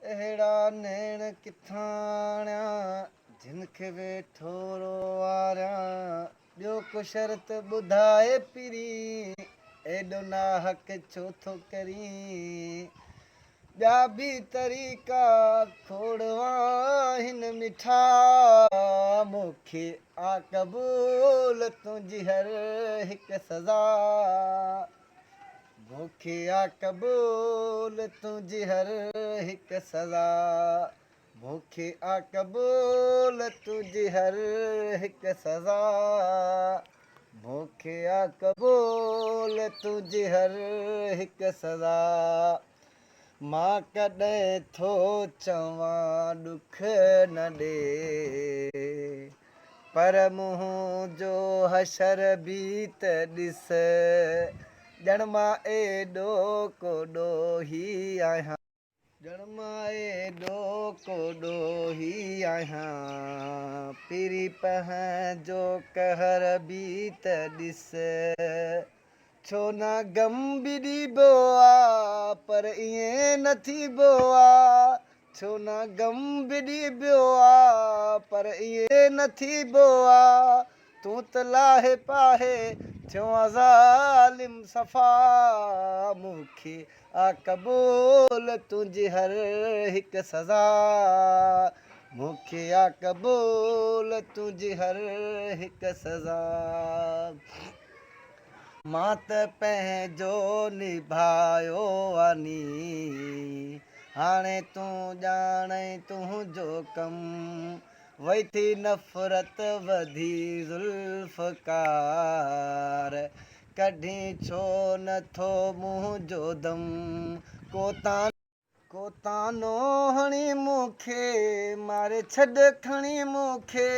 अहिड़ा नैण किथां आणियां जिनखे वेठो रोआरियां। ॿियो को शर्त ॿुधाए पिरी एॾो नाहक छो थो करीं। ॿिया बि तरीक़ा खोड़वा हिन मिठा मूंखे आ क़बूल तुंहिंजी हर हिकु सज़ा। मूंखे आ क़बूल तुंहिंजी हर हिकु सज़ा। मूंखे आ क़बूल तुंहिंजी हर हिकु सज़ा। मूंखे आ क़बूल तुंहिंजी हर हिकु सज़ा। मां कॾहिं थो चवां ॾुख न ॾे पर मुंहुं जो हशर बि त ॾिस। ॼण मां एॾो को ॾोही आहियां। ॼण मां एॾो को ॾोही आहियां। पिरी पंहिंजो कहर बि त ॾिस। छो न गम बि ॾिबो आहे पर ईअं न थीबो आहे। छो न गम बि ॾिबो आहे पर ईअं न थीबो आहे। तूं त लाहे पाहे थियो आहे ज़ालिम सफ़ा। मूंखे आ क़बूल तुंहिंजी हर हिकु सज़ा। मूंखे आ क़बूल तुंहिंजी हर हिकु सज़ा। मां त पंहिंजो निभायो आनी हाणे तूं ॼाणे तुंहिंजो कमु। वई थी नफ़रत वधी ज़ुल्फ़कार कढी छो नथो मुंहिंजो दम। को तानो हणी मूंखे मारे छॾ खणी मूंखे।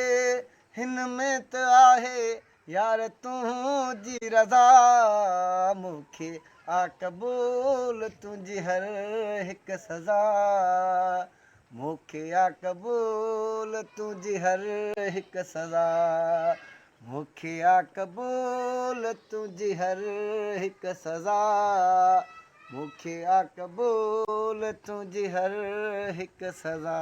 हिन में त आहे यार तुंहिंजी रज़ा। मूंखे आ क़बूल तुंहिंजी हर हिकु सज़ा। मूंखे आ क़बूल तुंहिंजी हर हिकु सज़ा। मूंखे आ क़बूल तुंहिंजी हर हिकु सज़ा। मूंखे आ क़बूल तुंहिंजी हर हिकु सज़ा।